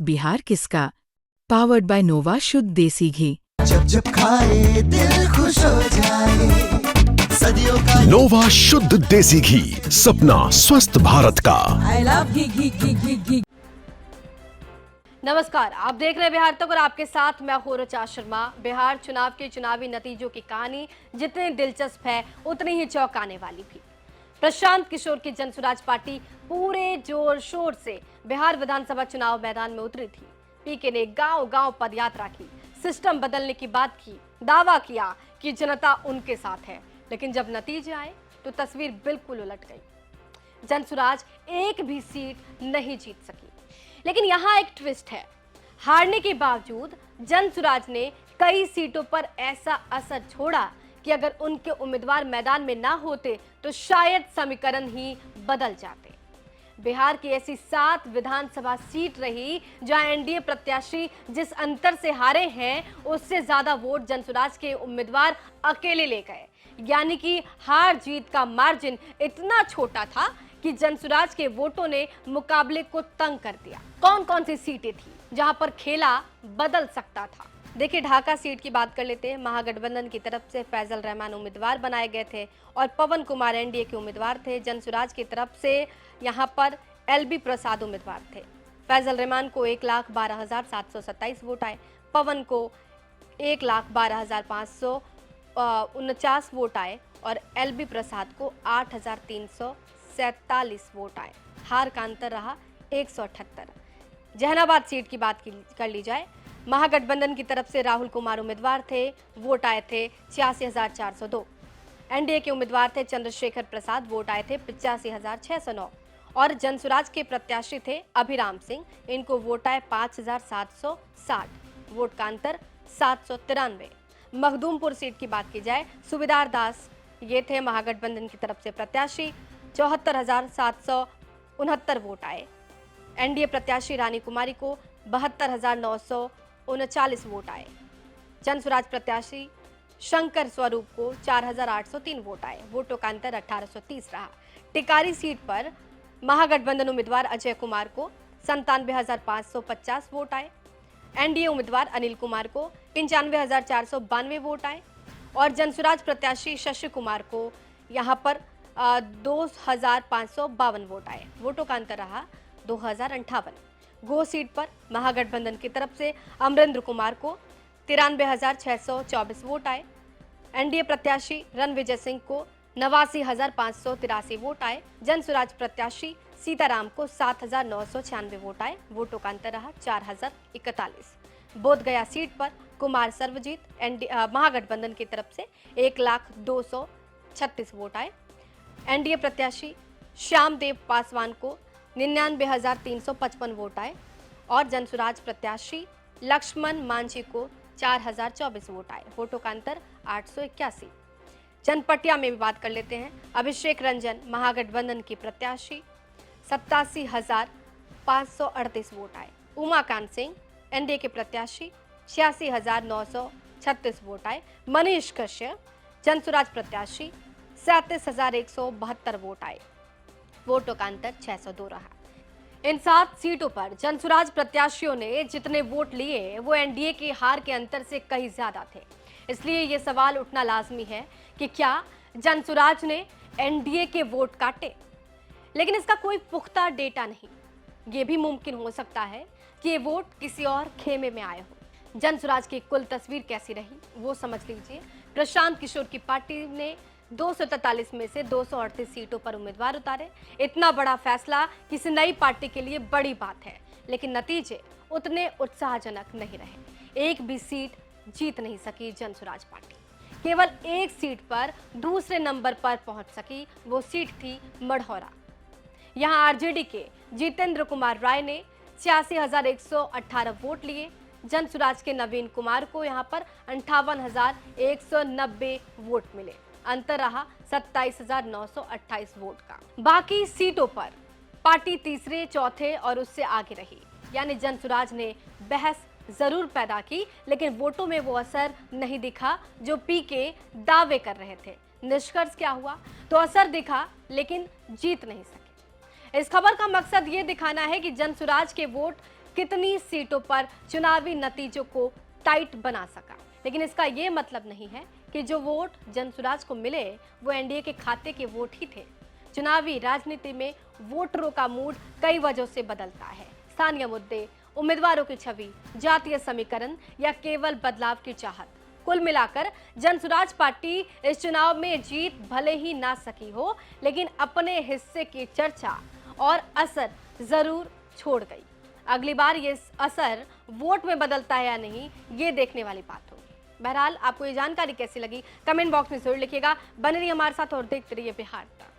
बिहार किसका? Powered by नोवा शुद्ध देसी घी। जब जब खाए दिल खुश हो जाए, सदियों का नोवा शुद्ध देसी घी, सपना स्वस्थ भारत का। आई लव घी। नमस्कार, आप देख रहे हैं बिहार तक और आपके साथ मैं हूं ऋचा शर्मा। बिहार चुनाव के चुनावी नतीजों की कहानी जितनी दिलचस्प है उतनी ही चौंकाने वाली भी। प्रशांत किशोर की जनसुराज पार्टी पूरे जोर शोर से बिहार विधानसभा चुनाव मैदान में उतरी थी। पीके ने गांव-गांव पदयात्रा की, सिस्टम बदलने की बात की, दावा किया कि जनता उनके साथ है। लेकिन जब नतीजे आए तो तस्वीर बिल्कुल उलट गई। जनसुराज एक भी सीट नहीं जीत सकी। लेकिन यहाँ एक ट्विस्ट है। हारने के बावजूद जनसुराज ने कई सीटों पर ऐसा असर छोड़ा कि अगर उनके उम्मीदवार मैदान में ना होते तो शायद समीकरण ही बदल जाते। बिहार की ऐसी 7 विधानसभा सीट रही जहां एनडीए प्रत्याशी जिस अंतर से हारे हैं उससे ज्यादा वोट जनसुराज के उम्मीदवार अकेले ले गए। यानी कि हार जीत का मार्जिन इतना छोटा था कि जनसुराज के वोटों ने मुकाबले को तंग कर दिया। कौन कौन सी सीटें थी जहां पर खेला बदल सकता था? देखिए, ढाका सीट की बात कर लेते हैं। महागठबंधन की तरफ से फैजल रहमान उम्मीदवार बनाए गए थे और पवन कुमार एनडीए के उम्मीदवार थे। जनसुराज की तरफ से यहां पर एलबी प्रसाद उम्मीदवार थे। फैजल रहमान को 1,12,727 वोट आए, पवन को 1,12,549 वोट आए और एलबी प्रसाद को 8,347 वोट आए। हार का अंतर रहा 178। जहानाबाद सीट की बात कर ली जाए, महागठबंधन की तरफ से राहुल कुमार उम्मीदवार थे, वोट आए थे 86,402। एनडीए के उम्मीदवार थे चंद्रशेखर प्रसाद, वोट आए थे 85,609 और जनसुराज के प्रत्याशी थे अभिराम सिंह, इनको वोट आए 5,760, वोट का अंतर 793। मखदूमपुर सीट की बात की जाए, सुबेदार दास ये थे महागठबंधन की तरफ से प्रत्याशी, 74,769 वोट आए। एनडीए प्रत्याशी रानी कुमारी को 72,939 वोट आए। जनसुराज प्रत्याशी शंकर स्वरूप को 4,803 वोट आए। वोटों का अंतर 1,830 रहा। टिकारी सीट पर महागठबंधन उम्मीदवार अजय कुमार को 97,550 वोट आए। एनडीए उम्मीदवार अनिल कुमार को 95,492 वोट आए और जनसुराज प्रत्याशी शशि कुमार को यहाँ पर 2,552 वोट आए। वोटों का अंतर रहा 2,058। गो सीट पर महागठबंधन की तरफ से अमरेंद्र कुमार को 93,624 वोट आए। एनडीए प्रत्याशी रणविजय सिंह को 89,583 वोट आए। जनसुराज प्रत्याशी सीताराम को 7,996 वोट आए। वोटों का अंतर रहा 4,041। बोधगया सीट पर कुमार सर्वजीत महागठबंधन की तरफ से 1,02,36 वोट आए। एनडीए प्रत्याशी श्यामदेव पासवान को 99,355 वोट आए और जनसुराज प्रत्याशी लक्ष्मण मांझी को 4,024 वोट आए। वोटों का अंतर 881। जनपटिया में भी बात कर लेते हैं। अभिषेक रंजन महागठबंधन की प्रत्याशी 87,538 वोट आए। उमाकांत सिंह एनडीए के प्रत्याशी 86,936 वोट आए। मनीष कश्यप जनसुराज प्रत्याशी 37,172 वोट आए। वोटों का अंतर 602 रहा। इन 7 सीटों पर जनसुराज प्रत्याशियों ने जितने वोट लिए वो एनडीए की हार के अंतर से कहीं ज्यादा थे। इसलिए ये सवाल उठना लाजमी है कि क्या जनसुराज ने एनडीए के वोट काटे? लेकिन इसका कोई पुख्ता डेटा नहीं। ये भी मुमकिन हो सकता है कि ये वोट किसी और खेमे में आए हो। जनसुराज की कुल तस्वीर कैसी रही वो समझ लीजिए। प्रशांत किशोर की पार्टी ने 243 में से 238 सीटों पर उम्मीदवार उतारे। इतना बड़ा फैसला किसी नई पार्टी के लिए बड़ी बात है, लेकिन नतीजे उतने उत्साहजनक नहीं रहे। एक भी सीट जीत नहीं सकी जनसुराज पार्टी। केवल एक सीट पर दूसरे नंबर पर पहुंच सकी, वो सीट थी मढ़ौरा। यहां आरजेडी के जितेंद्र कुमार राय ने 86,118 वोट लिए। जनसुराज के नवीन कुमार को यहां पर 58,190 वोट मिले। अंतर रहा 27,928 वोट का। बाकी सीटों पर पार्टी तीसरे, चौथे और उससे आगे रही। यानी जनसुराज ने बहस जरूर पैदा की, लेकिन वोटों में वो असर नहीं दिखा जो पीके दावे कर रहे थे। निष्कर्ष क्या हुआ? तो असर दिखा लेकिन जीत नहीं सके। इस खबर का मकसद ये दिखाना है कि जनसुराज के वोट कितनी सीटों पर चुनावी नतीजों को टाइट बना सका। लेकिन इसका ये मतलब नहीं है कि जो वोट जनसुराज को मिले वो एनडीए के खाते के वोट ही थे। चुनावी राजनीति में वोटरों का मूड कई वजहों से बदलता है। स्थानीय मुद्दे, उम्मीदवारों की छवि, जातीय समीकरण या केवल बदलाव की चाहत। कुल मिलाकर जनसुराज पार्टी इस चुनाव में जीत भले ही ना सकी हो, लेकिन अपने हिस्से की चर्चा और असर जरूर छोड़ गई। अगली बार ये असर वोट में बदलता है या नहीं, ये देखने वाली बात होगी। बहरहाल आपको ये जानकारी कैसी लगी कमेंट बॉक्स में जरूर लिखिएगा। बने रहिए हमारे साथ और देखते रहिए बिहार तक।